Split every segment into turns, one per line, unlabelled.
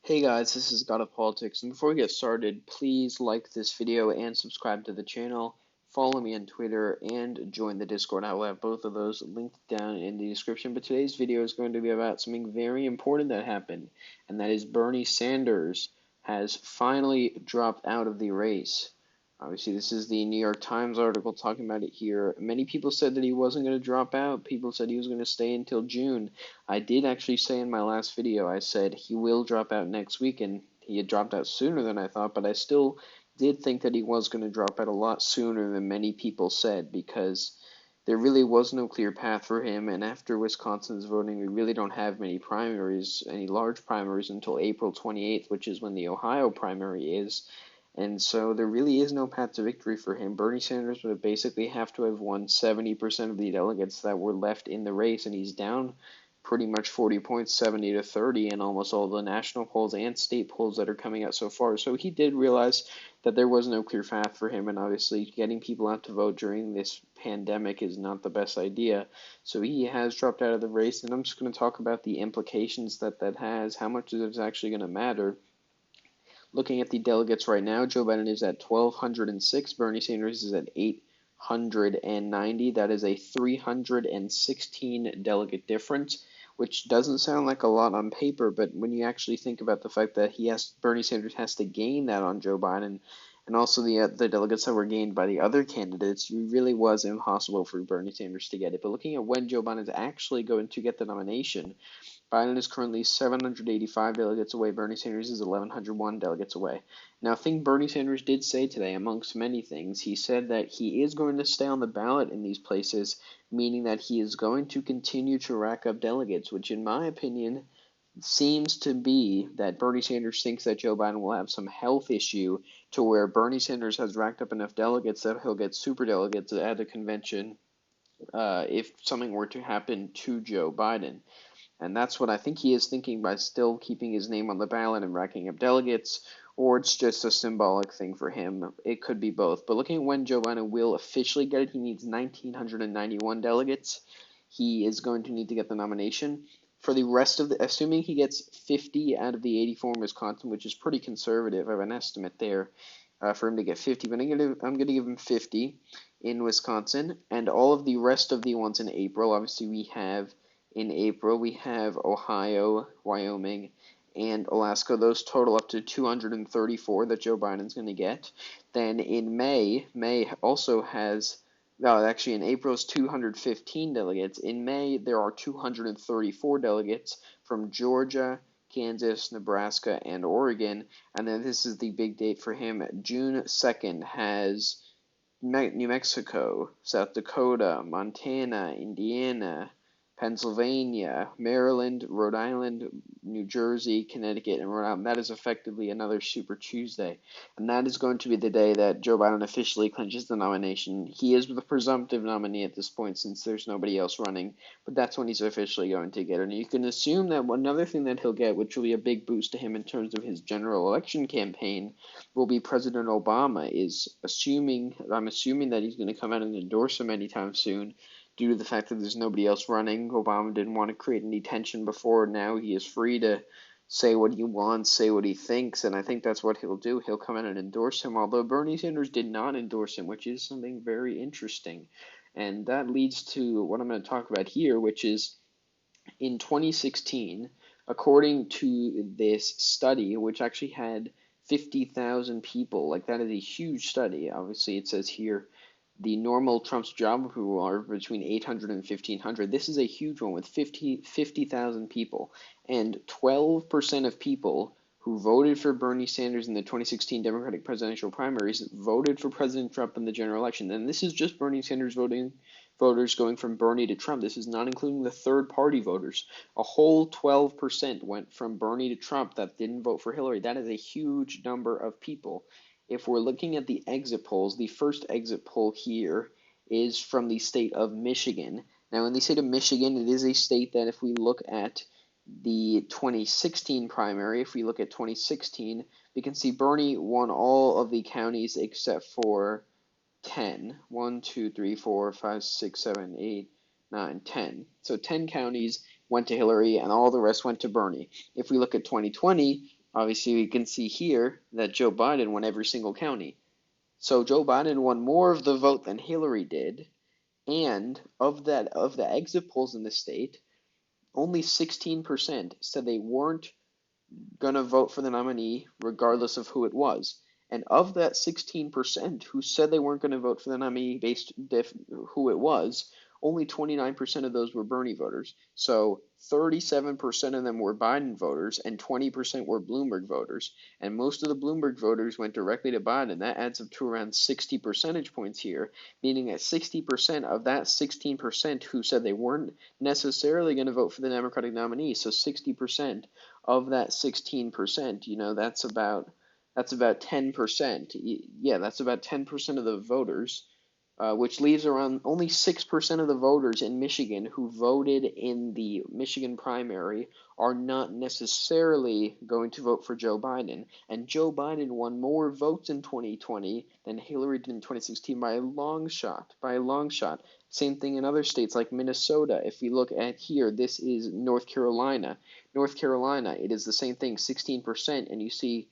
Hey guys, this is God of Politics, and before we get started, please like this video and subscribe to the channel, follow me on Twitter, and join the Discord. I will have both of those linked down in the description, but today's video is going to be about something very important that happened, and that is Bernie Sanders has finally dropped out of the race. Obviously, this is the New York Times article talking about it here. Many people said that he wasn't going to drop out. People said he was going to stay until June. I did actually say in my last video, I said he will drop out next week, and he had dropped out sooner than I thought, but I still did think that he was going to drop out a lot sooner than many people said, because there really was no clear path for him, and after Wisconsin's voting, we really don't have many primaries, any large primaries, until April 28th, which is when the Ohio primary is. And so there really is no path to victory for him. Bernie Sanders would basically have to have won 70% of the delegates that were left in the race, and he's down pretty much 40 points, 70 to 30, in almost all the national polls and state polls that are coming out so far. So he did realize that there was no clear path for him, and obviously getting people out to vote during this pandemic is not the best idea. So he has dropped out of the race, and I'm just going to talk about the implications that that has, how much is actually going to matter. Looking at the delegates right now, Joe Biden is at 1,206. Bernie Sanders is at 890. That is a 316 delegate difference, which doesn't sound like a lot on paper, but when you actually think about the fact that Bernie Sanders has to gain that on Joe Biden, and also the delegates that were gained by the other candidates, it really was impossible for Bernie Sanders to get it. But looking at when Joe Biden is actually going to get the nomination, Biden is currently 785 delegates away. Bernie Sanders is 1,101 delegates away. Now, a thing Bernie Sanders did say today, amongst many things, he said that he is going to stay on the ballot in these places, meaning that he is going to continue to rack up delegates, which, in my opinion, seems to be that Bernie Sanders thinks that Joe Biden will have some health issue to where Bernie Sanders has racked up enough delegates that he'll get super delegates at a convention if something were to happen to Joe Biden. And that's what I think he is thinking by still keeping his name on the ballot and racking up delegates, or it's just a symbolic thing for him. It could be both. But looking at when Joe Biden will officially get it, he needs 1,991 delegates. He is going to need to get the nomination. For the rest of assuming he gets 50 out of the 84 in Wisconsin, which is pretty conservative, I have an estimate there for him to get 50, but I'm gonna give him 50 in Wisconsin, and all of the rest of the ones in April. Obviously, in April, we have Ohio, Wyoming, and Alaska. Those total up to 234 that Joe Biden's going to get. Then in May also has, well, actually in April is 215 delegates. In May, there are 234 delegates from Georgia, Kansas, Nebraska, and Oregon. And then this is the big date for him. June 2nd has New Mexico, South Dakota, Montana, Indiana, Pennsylvania, Maryland, Rhode Island, New Jersey, Connecticut, and Rhode Island. That is effectively another Super Tuesday. And that is going to be the day that Joe Biden officially clinches the nomination. He is the presumptive nominee at this point since there's nobody else running, but that's when he's officially going to get it. And you can assume that another thing that he'll get, which will be a big boost to him in terms of his general election campaign, will be President Obama I'm assuming that he's going to come out and endorse him anytime soon due to the fact that there's nobody else running. Obama didn't want to create any tension before. Now he is free to say what he wants, say what he thinks, and I think that's what he'll do. He'll come in and endorse him, although Bernie Sanders did not endorse him, which is something very interesting. And that leads to what I'm going to talk about here, which is in 2016, according to this study, which actually had 50,000 people, like that is a huge study. Obviously, it says here the normal Trump's job approval are between 800 and 1,500. This is a huge one with 50,000 people, and 12% of people who voted for Bernie Sanders in the 2016 Democratic presidential primaries voted for President Trump in the general election. And this is just Bernie Sanders voters going from Bernie to Trump. This is not including the third-party voters. A whole 12% went from Bernie to Trump that didn't vote for Hillary. That is a huge number of people. If we're looking at the exit polls, the first exit poll here is from the state of Michigan. Now, in the state of Michigan, it is a state that if we look at the 2016 primary, if we look at 2016, we can see Bernie won all of the counties except for 10. 1, 2, 3, 4, 5, 6, 7, 8, 9, 10. So 10 counties went to Hillary and all the rest went to Bernie. If we look at 2020, Obviously, we can see here that Joe Biden won every single county. So Joe Biden won more of the vote than Hillary did, and of the exit polls in the state, only 16% said they weren't going to vote for the nominee regardless of who it was. And of that 16% who said they weren't going to vote for the nominee based who it was, only 29% of those were Bernie voters. So 37% of them were Biden voters and 20% were Bloomberg voters. And most of the Bloomberg voters went directly to Biden. That adds up to around 60 percentage points here, meaning that 60% of that 16% who said they weren't necessarily going to vote for the Democratic nominee, so 60% of that 16%, that's about 10%. Yeah, that's about 10% of the voters, which leaves around only 6% of the voters in Michigan who voted in the Michigan primary are not necessarily going to vote for Joe Biden. And Joe Biden won more votes in 2020 than Hillary did in 2016 by a long shot, by a long shot. Same thing in other states like Minnesota. If we look at here, this is North Carolina. North Carolina, it is the same thing, 16%, and you see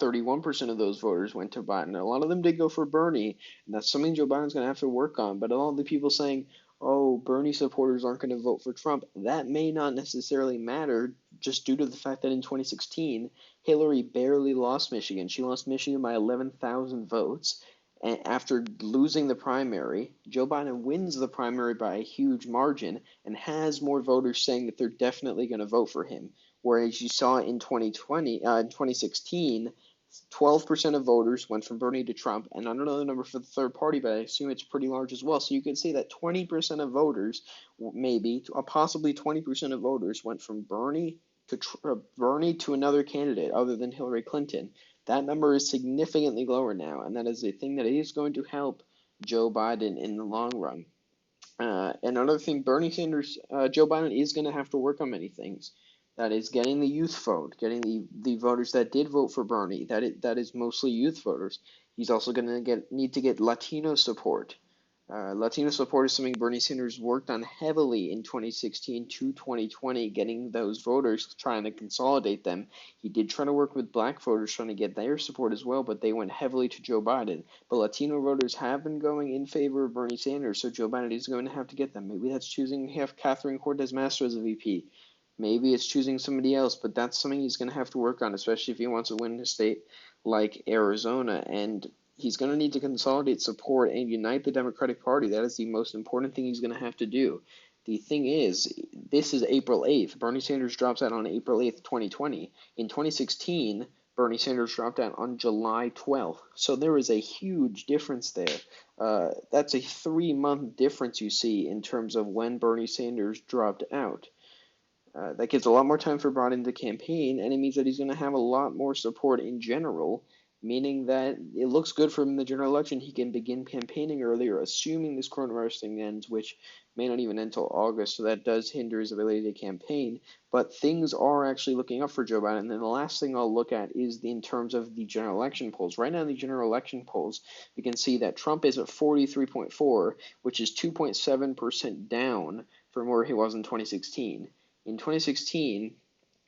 31% of those voters went to Biden. A lot of them did go for Bernie, and that's something Joe Biden's going to have to work on. But all the people saying, oh, Bernie supporters aren't going to vote for Trump, that may not necessarily matter just due to the fact that in 2016, Hillary barely lost Michigan. She lost Michigan by 11,000 votes. And after losing the primary, Joe Biden wins the primary by a huge margin and has more voters saying that they're definitely going to vote for him. Whereas you saw in 2016, 12% of voters went from Bernie to Trump, and I don't know the number for the third party, but I assume it's pretty large as well. So you could say that 20% of voters, maybe, possibly 20% of voters went from Bernie to another candidate other than Hillary Clinton. That number is significantly lower now, and that is a thing that is going to help Joe Biden in the long run. Another thing, Joe Biden is going to have to work on many things. That is getting the youth vote, getting the voters that did vote for Bernie. That is mostly youth voters. He's also going to need to get Latino support. Latino support is something Bernie Sanders worked on heavily in 2016 to 2020, getting those voters, trying to consolidate them. He did try to work with black voters, trying to get their support as well, but they went heavily to Joe Biden. But Latino voters have been going in favor of Bernie Sanders, so Joe Biden is going to have to get them. Maybe that's choosing to have Catherine Cortez Masto as a VP. Maybe it's choosing somebody else, but that's something he's going to have to work on, especially if he wants to win a state like Arizona. And he's going to need to consolidate support and unite the Democratic Party. That is the most important thing he's going to have to do. The thing is, this is April 8th. Bernie Sanders drops out on April 8th, 2020. In 2016, Bernie Sanders dropped out on July 12th. So there is a huge difference there. That's a 3-month difference you see in terms of when Bernie Sanders dropped out. That gives a lot more time for Biden to campaign, and it means that he's going to have a lot more support in general, meaning that it looks good for him in the general election. He can begin campaigning earlier, assuming this coronavirus thing ends, which may not even end until August, so that does hinder his ability to campaign. But things are actually looking up for Joe Biden. And then the last thing I'll look at is in terms of the general election polls. Right now in the general election polls, we can see that Trump is at 43.4, which is 2.7% down from where he was in 2016. In 2016,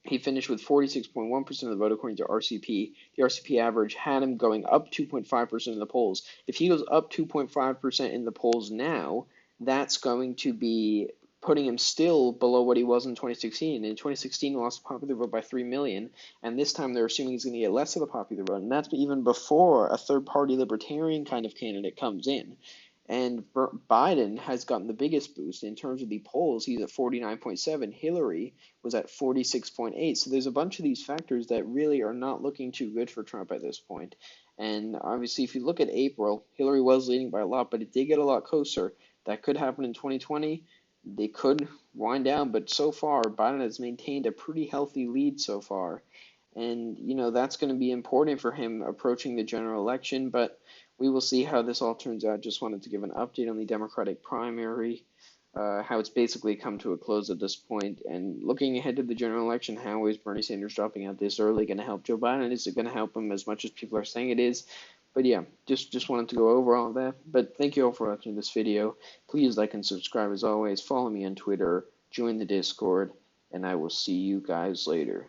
he finished with 46.1% of the vote according to RCP. The RCP average had him going up 2.5% in the polls. If he goes up 2.5% in the polls now, that's going to be putting him still below what he was in 2016. In 2016, he lost the popular vote by 3 million, and this time they're assuming he's going to get less of the popular vote, and that's even before a third-party libertarian kind of candidate comes in. And Biden has gotten the biggest boost in terms of the polls. He's at 49.7. Hillary was at 46.8. So there's a bunch of these factors that really are not looking too good for Trump at this point. And obviously, if you look at April, Hillary was leading by a lot, but it did get a lot closer. That could happen in 2020. They could wind down, but so far, Biden has maintained a pretty healthy lead so far. And, that's going to be important for him approaching the general election, but we will see how this all turns out. Just wanted to give an update on the Democratic primary, how it's basically come to a close at this point. And looking ahead to the general election, how is Bernie Sanders dropping out this early going to help Joe Biden? Is it going to help him as much as people are saying it is? But yeah, just wanted to go over all of that. But thank you all for watching this video. Please like and subscribe as always. Follow me on Twitter, join the Discord, and I will see you guys later.